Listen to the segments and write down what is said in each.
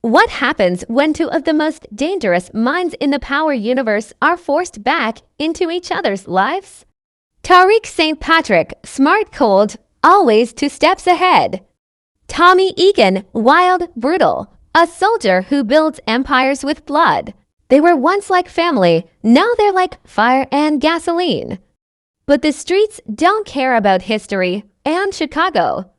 What happens when two of the most dangerous minds in the Power universe are forced back into each other's lives? Tariq St. Patrick, smart, cold, always 2 steps ahead. Tommy Egan, wild, brutal, a soldier who builds empires with blood. They were once like family, now they're like fire and gasoline. But the streets don't care about history and Chicago.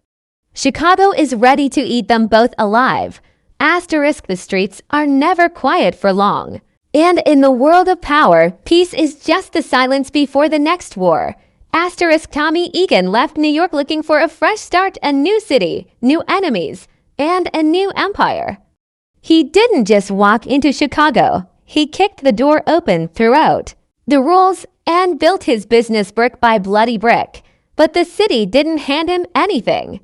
Chicago is ready to eat them both alive. Asterisk, the streets are never quiet for long. And in the world of power, peace is just the silence before the next war. Asterisk, Tommy Egan left New York looking for a fresh start, a new city, new enemies, and a new empire. He didn't just walk into Chicago. He kicked the door open throughout the rules and built his business brick by bloody brick. But the city didn't hand him anything.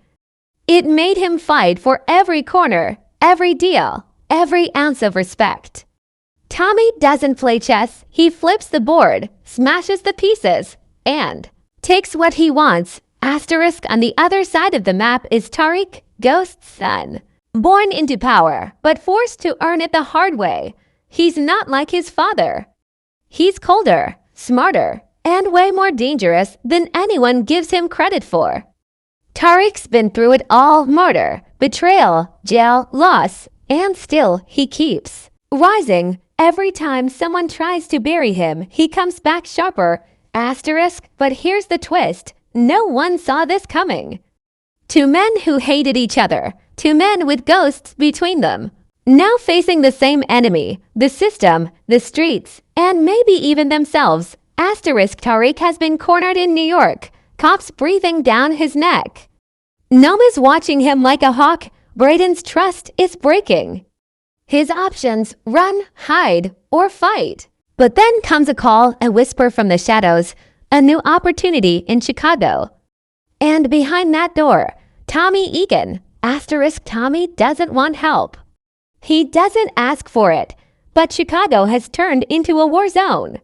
It made him fight for every corner, every deal, every ounce of respect. Tommy doesn't play chess. He flips the board, smashes the pieces, and takes what he wants. Asterisk, on the other side of the map is Tariq, Ghost's son. Born into power, but forced to earn it the hard way. He's not like his father. He's colder, smarter, and way more dangerous than anyone gives him credit for. Tariq's been through it all: murder, betrayal, jail, loss, and still he keeps rising. Every time someone tries to bury him, he comes back sharper. Asterisk, but here's the twist. No one saw this coming. Two men who hated each other, two men with ghosts between them, now facing the same enemy, the system, the streets, and maybe even themselves. Asterisk, Tariq has been cornered in New York, cops breathing down his neck. Noma's watching him like a hawk. Braden's trust is breaking. His options: run, hide, or fight. But then comes a call, a whisper from the shadows, a new opportunity in Chicago. And behind that door, Tommy Egan. Asterisk, Tommy doesn't want help. He doesn't ask for it, but Chicago has turned into a war zone.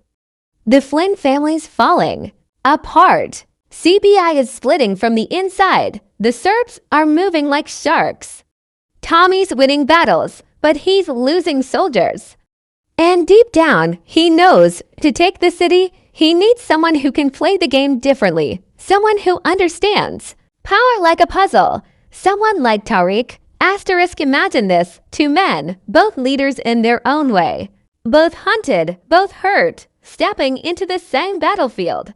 The Flynn family's falling apart. CBI is splitting from the inside. The Serbs are moving like sharks. Tommy's winning battles, but he's losing soldiers. And deep down, he knows to take the city, he needs someone who can play the game differently, someone who understands power like a puzzle, someone like Tariq. Asterisk, imagine this: two men, both leaders in their own way, both hunted, both hurt, stepping into the same battlefield.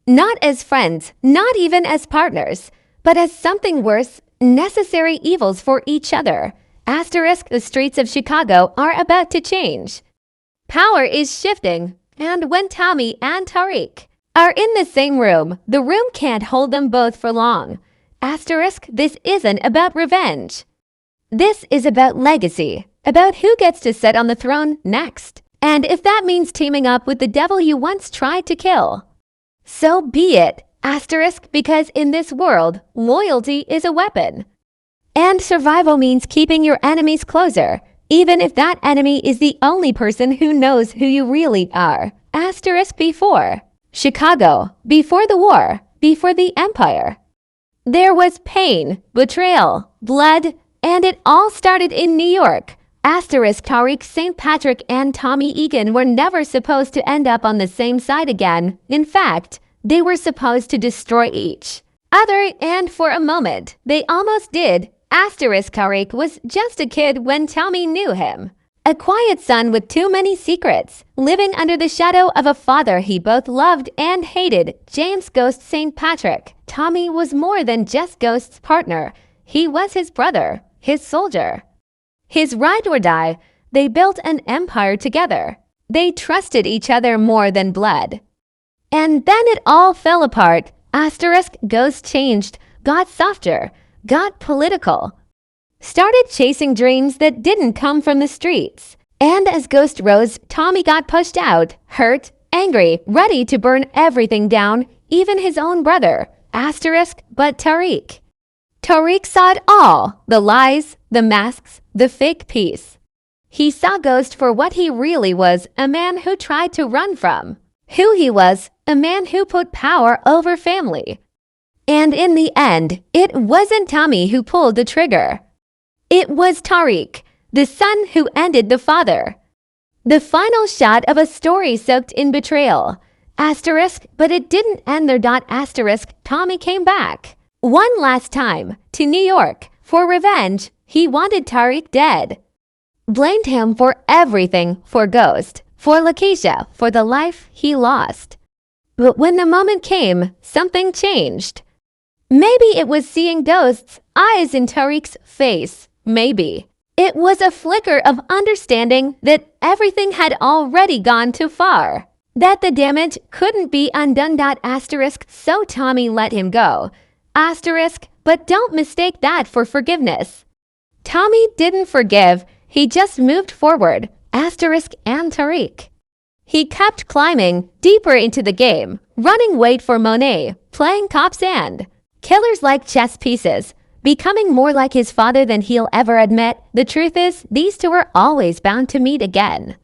Not as friends, not even as partners, but as something worse, necessary evils for each other. Asterisk, the streets of Chicago are about to change. Power is shifting, and when Tommy and Tariq are in the same room, the room can't hold them both for long. Asterisk, this isn't about revenge. This is about legacy, about who gets to sit on the throne next. And if that means teaming up with the devil you once tried to kill, so be it. Asterisk, because in this world, loyalty is a weapon. And survival means keeping your enemies closer, even if that enemy is the only person who knows who you really are. Asterisk, before Chicago, before the war, before the empire, there was pain, betrayal, blood, and it all started in New York. Asterisk, Tariq St. Patrick and Tommy Egan were never supposed to end up on the same side again. In fact, they were supposed to destroy each other, and for a moment, they almost did. Asterisk, Tariq was just a kid when Tommy knew him. A quiet son with too many secrets, living under the shadow of a father he both loved and hated, James Ghost St. Patrick. Tommy was more than just Ghost's partner. He was his brother, his soldier, his ride or die. They built an empire together. They trusted each other more than blood. And then it all fell apart. Asterisk, Ghost changed, got softer, got political, started chasing dreams that didn't come from the streets. And as Ghost rose, Tommy got pushed out, hurt, angry, ready to burn everything down, even his own brother. Asterisk, but Tariq. Tariq saw it all, the lies, the masks, the fake peace. He saw Ghost for what he really was, a man who tried to run from who he was, a man who put power over family. And in the end, it wasn't Tommy who pulled the trigger. It was Tariq. the son who ended the father. The final shot of a story soaked in betrayal. Asterisk, but it didn't end there. Asterisk, Tommy came back. One last time, to New York, for revenge. He wanted Tariq dead. Blamed him for everything, for Ghost, for Lakeisha, for the life he lost. But when the moment came, something changed. Maybe it was seeing Ghost's eyes in Tariq's face. Maybe. It was a flicker of understanding that everything had already gone too far. That the damage couldn't be undone. Asterisk, so Tommy let him go. Asterisk, but don't mistake that for forgiveness. Tommy didn't forgive, he just moved forward. Asterisk and Tariq. He kept climbing deeper into the game, running wait for Monet, playing cops and killers like chess pieces, becoming more like his father than he'll ever admit. The truth is, these two are always bound to meet again.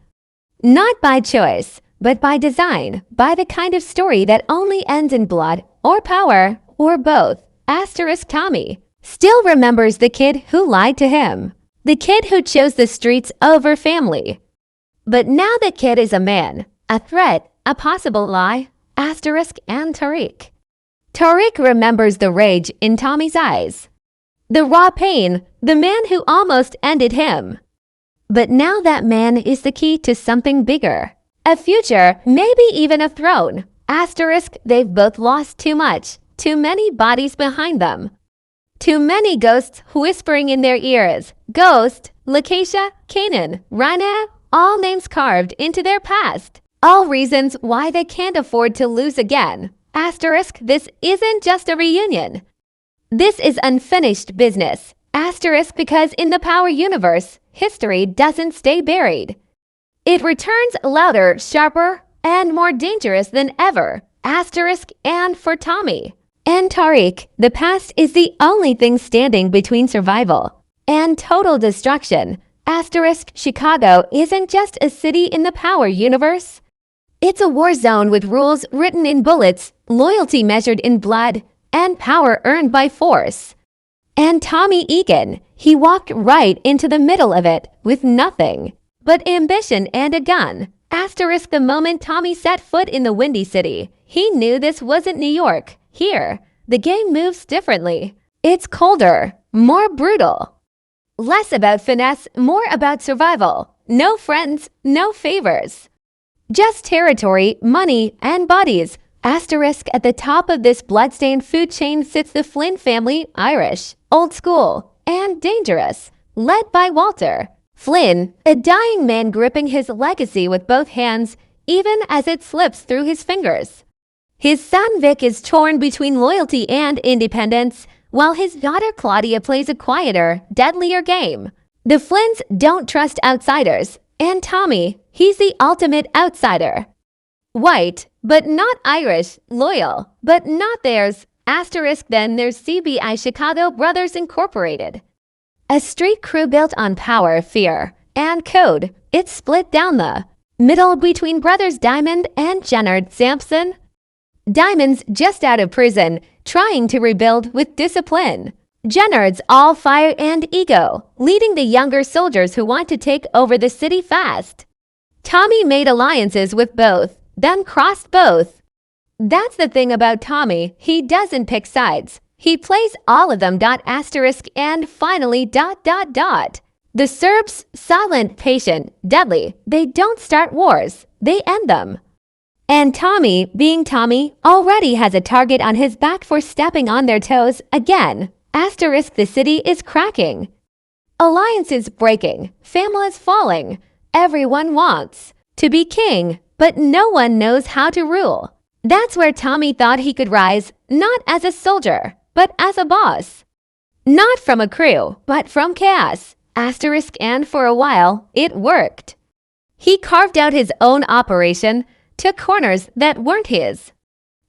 Not by choice, but by design, by the kind of story that only ends in blood, or power, or both. Asterisk Tommy still remembers the kid who lied to him, the kid who chose the streets over family. But now the kid is a man, a threat, a possible lie. Asterisk and Tariq. Tariq remembers the rage in Tommy's eyes, the raw pain, the man who almost ended him. But now that man is the key to something bigger, a future, maybe even a throne. Asterisk, they've both lost too much, too many bodies behind them. Too many ghosts whispering in their ears. Ghost, Lakeisha, Kanan, Rana, all names carved into their past. All reasons why they can't afford to lose again. Asterisk, this isn't just a reunion. This is unfinished business. Asterisk, because in the Power universe, history doesn't stay buried. It returns louder, sharper, and more dangerous than ever. Asterisk, and for Tommy and Tariq, the past is the only thing standing between survival and total destruction. Asterisk, Chicago isn't just a city in the Power universe. It's a war zone with rules written in bullets, loyalty measured in blood, and power earned by force. And Tommy Egan, he walked right into the middle of it with nothing but ambition and a gun. Asterisk, the moment Tommy set foot in the Windy City, he knew this wasn't New York. Here, the game moves differently. It's colder, more brutal. Less about finesse, more about survival. No friends, no favors. Just territory, money, and bodies. Asterisk, at the top of this bloodstained food chain sits the Flynn family, Irish, old school, and dangerous, led by Walter Flynn, a dying man gripping his legacy with both hands, even as it slips through his fingers. His son Vic is torn between loyalty and independence, while his daughter Claudia plays a quieter, deadlier game. The Flynns don't trust outsiders, and Tommy, he's the ultimate outsider. White, but not Irish, loyal, but not theirs. Asterisk, then there's CBI Chicago Brothers Incorporated. A street crew built on power, fear, and code. It's split down the middle between brothers Diamond and Jennard Sampson. Diamond's just out of prison, trying to rebuild with discipline. Jennard's all fire and ego, leading the younger soldiers who want to take over the city fast. Tommy made alliances with both, then crossed both. That's the thing about Tommy, he doesn't pick sides. He plays all of them. Asterisk and finally ... The Serbs, silent, patient, deadly. They don't start wars, they end them. And Tommy, being Tommy, already has a target on his back for stepping on their toes again. Asterisk, the city is cracking. Alliances breaking, families falling. Everyone wants to be king, but no one knows how to rule. That's where Tommy thought he could rise, not as a soldier, but as a boss. Not from a crew, but from chaos. Asterisk, and for a while, it worked. He carved out his own operation, took corners that weren't his,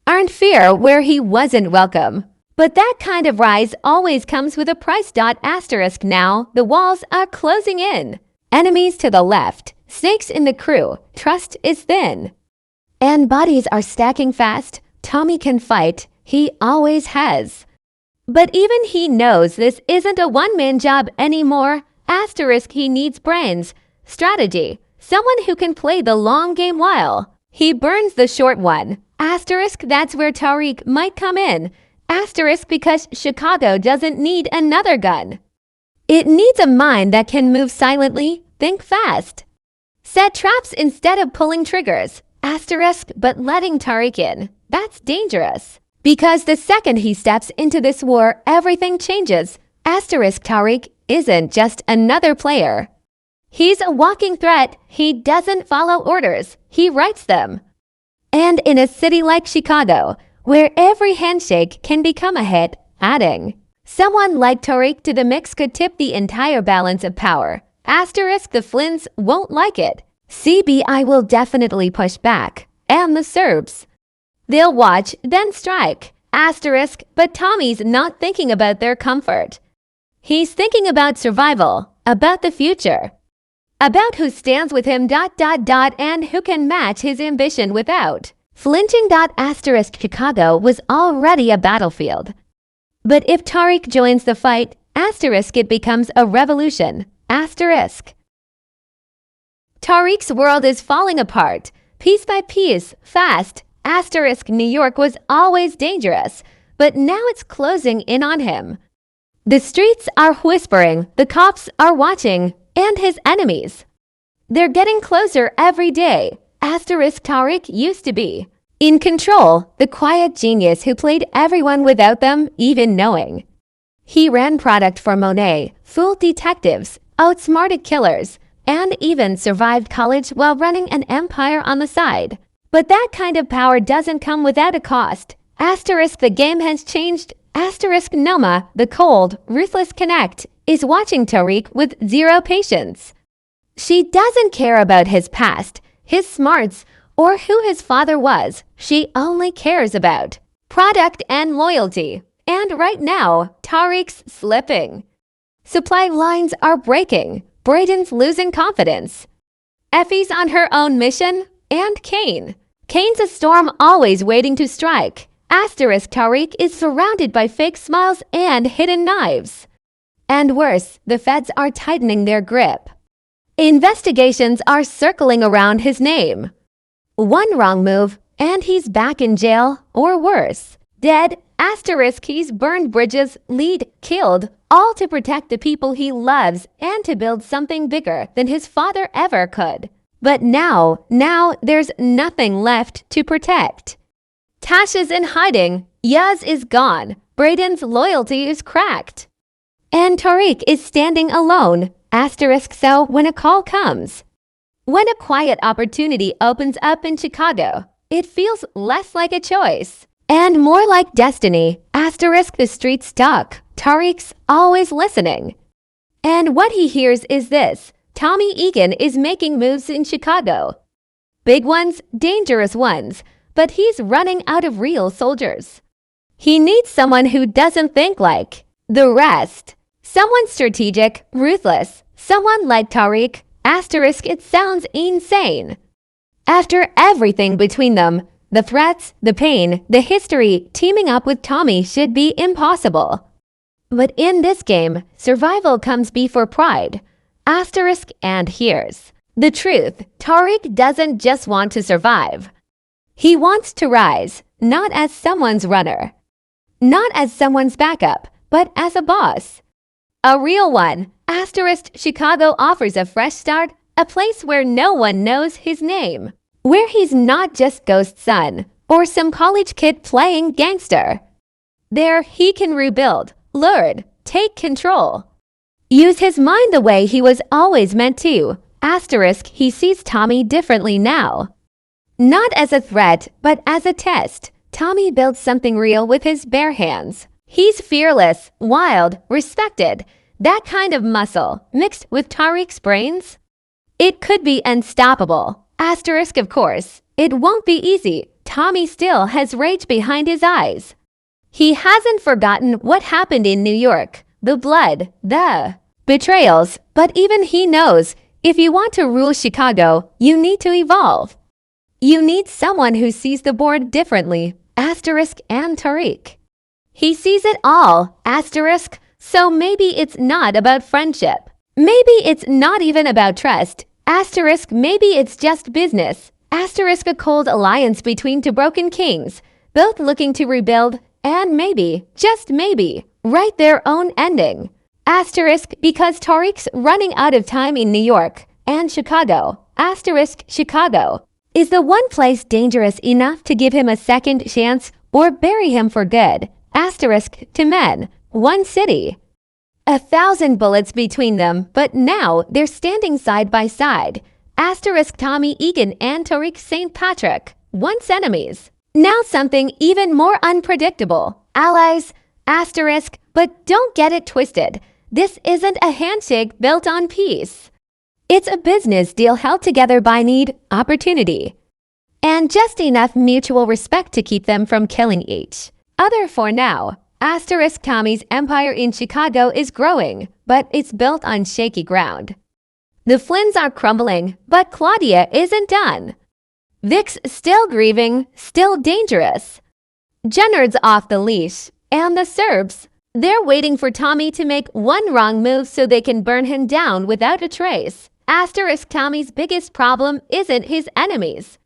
earned fear where he wasn't welcome. But that kind of rise always comes with a price. Asterisk, now the walls are closing in. Enemies to the left, snakes in the crew, trust is thin. And bodies are stacking fast. Tommy can fight, he always has. But even he knows this isn't a one-man job anymore. Asterisk he needs brains, strategy, someone who can play the long game while he burns the short one. Asterisk that's where Tariq might come in. Asterisk because Chicago doesn't need another gun. It needs a mind that can move silently, think fast. Set traps instead of pulling triggers. Asterisk but letting Tariq in. That's dangerous. Because the second he steps into this war, everything changes. Asterisk Tariq isn't just another player. He's a walking threat. He doesn't follow orders. He writes them. And in a city like Chicago, where every handshake can become a hit, adding someone like Tariq to the mix could tip the entire balance of power. Asterisk the Flynn's won't like it. CBI will definitely push back. And the Serbs. They'll watch, then strike. Asterisk, but Tommy's not thinking about their comfort. He's thinking about survival, about the future, about who stands with him ... and who can match his ambition without flinching. Asterisk Chicago was already a battlefield. But if Tariq joins the fight, asterisk it becomes a revolution. Asterisk. Tariq's world is falling apart, piece by piece, fast. Asterisk New York was always dangerous, but now it's closing in on him. The streets are whispering, the cops are watching, and his enemies. They're getting closer every day. Asterisk Tariq used to be in control, the quiet genius who played everyone without them even knowing. He ran product for Monet, fooled detectives, outsmarted killers, and even survived college while running an empire on the side. But that kind of power doesn't come without a cost. Asterisk the game has changed. Asterisk Noma, the cold, ruthless Connect, is watching Tariq with zero patience. She doesn't care about his past, his smarts, or who his father was. She only cares about product and loyalty. And right now, Tariq's slipping. Supply lines are breaking. Braden's losing confidence. Effie's on her own mission. And Kane. Kane's a storm always waiting to strike. Asterisk Tariq is surrounded by fake smiles and hidden knives. And worse, the feds are tightening their grip. Investigations are circling around his name. One wrong move, and he's back in jail, or worse, dead. Asterisk he's burned bridges, lead, killed, all to protect the people he loves and to build something bigger than his father ever could. But now there's nothing left to protect. Tasha's in hiding, Yaz is gone, Braden's loyalty is cracked. And Tariq is standing alone. Asterisk so when a call comes. When a quiet opportunity opens up in Chicago, it feels less like a choice and more like destiny. Asterisk the street stuck. Tariq's always listening. And what he hears is this. Tommy Egan is making moves in Chicago. Big ones, dangerous ones, but he's running out of real soldiers. He needs someone who doesn't think like the rest. Someone strategic, ruthless, someone like Tariq. Asterisk it sounds insane. After everything between them, the threats, the pain, the history, teaming up with Tommy should be impossible. But in this game, survival comes before pride. Asterisk and here's the truth. Tariq doesn't just want to survive. He wants to rise, not as someone's runner, not as someone's backup, but as a boss. A real one. Asterisk Chicago offers a fresh start, a place where no one knows his name, where he's not just ghost son or some college kid playing gangster. There he can rebuild, learn, take control. Use his mind the way he was always meant to. Asterisk he sees Tommy differently now. Not as a threat, but as a test. Tommy builds something real with his bare hands. He's fearless, wild, respected. That kind of muscle, mixed with Tariq's brains, it could be unstoppable. Asterisk of course, it won't be easy. Tommy still has rage behind his eyes. He hasn't forgotten what happened in New York. The blood, the betrayals. But even he knows, if you want to rule Chicago, you need to evolve. You need someone who sees the board differently. Asterisk and Tariq. He sees it all. Asterisk. So maybe it's not about friendship. Maybe it's not even about trust. Asterisk, maybe it's just business. Asterisk, a cold alliance between two broken kings, both looking to rebuild, and maybe, just maybe, write their own ending. Asterisk, because Tariq's running out of time in New York and Chicago. Asterisk, Chicago is the one place dangerous enough to give him a second chance or bury him for good. Asterisk, to men, one city. 1,000 bullets between them, but now they're standing side by side. Asterisk, Tommy Egan and Tariq St. Patrick, once enemies. Now something even more unpredictable. Allies. Asterisk, but don't get it twisted. This isn't a handshake built on peace. It's a business deal held together by need, opportunity, and just enough mutual respect to keep them from killing each other for now. Asterisk, Tommy's empire in Chicago is growing, but it's built on shaky ground. The Flynns are crumbling, but Claudia isn't done. Vic's still grieving, still dangerous. Jennard's off the leash, and the Serbs, they're waiting for Tommy to make one wrong move so they can burn him down without a trace. Asterisk, Tommy's biggest problem isn't his enemies.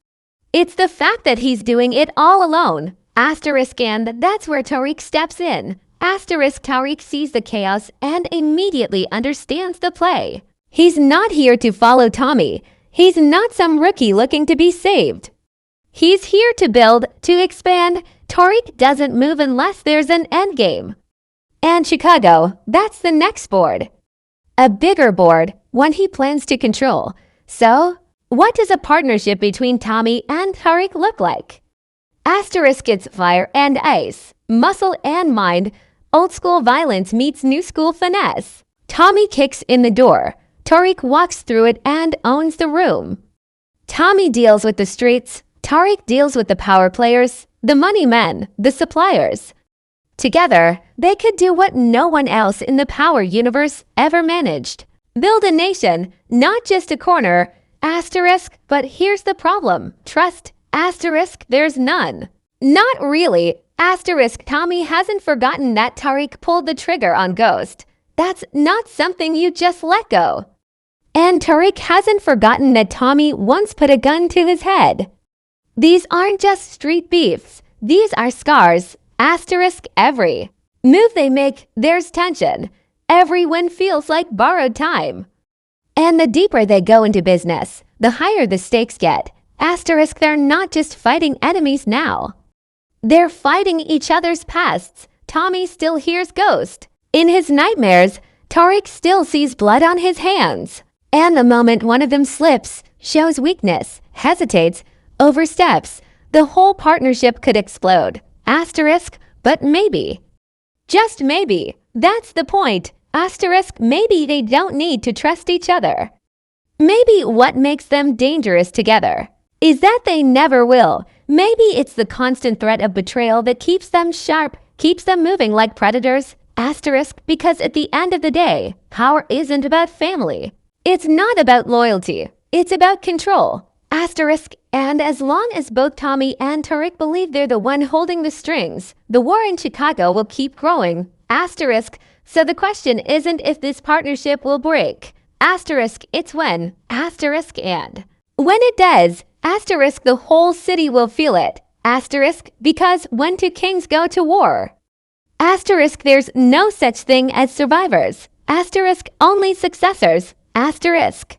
It's the fact that he's doing it all alone. Asterisk, and that's where Tariq steps in. Asterisk, Tariq sees the chaos and immediately understands the play. He's not here to follow Tommy. He's not some rookie looking to be saved. He's here to build, to expand. Tariq doesn't move unless there's an endgame. And Chicago, that's the next board. A bigger board, one he plans to control. So, what does a partnership between Tommy and Tariq look like? Asterisk, it's fire and ice, muscle and mind, old school violence meets new school finesse. Tommy kicks in the door. Tariq walks through it and owns the room. Tommy deals with the streets. Tariq deals with the power players, the money men, the suppliers. Together, they could do what no one else in the power universe ever managed. Build a nation, not just a corner. Asterisk, but here's the problem. Trust. Asterisk, there's none. Not really. Asterisk, Tommy hasn't forgotten that Tariq pulled the trigger on Ghost. That's not something you just let go. And Tariq hasn't forgotten that Tommy once put a gun to his head. These aren't just street beefs. These are scars. Asterisk, every move they make, there's tension. Every win feels like borrowed time. And the deeper they go into business, the higher the stakes get. Asterisk, they're not just fighting enemies now. They're fighting each other's pasts. Tommy still hears Ghost. In his nightmares, Tariq still sees blood on his hands. And the moment one of them slips, shows weakness, hesitates, oversteps, the whole partnership could explode. Asterisk, but maybe. Just maybe. That's the point. Asterisk, maybe they don't need to trust each other. Maybe what makes them dangerous together is that they never will. Maybe it's the constant threat of betrayal that keeps them sharp, keeps them moving like predators. Asterisk, because at the end of the day, power isn't about family. It's not about loyalty. It's about control. Asterisk, and as long as both Tommy and Tariq believe they're the one holding the strings, the war in Chicago will keep growing. Asterisk, so the question isn't if this partnership will break. Asterisk, it's when. Asterisk, and when it does, asterisk, the whole city will feel it. Asterisk, because when two kings go to war. Asterisk, there's no such thing as survivors. Asterisk, only successors. Asterisk.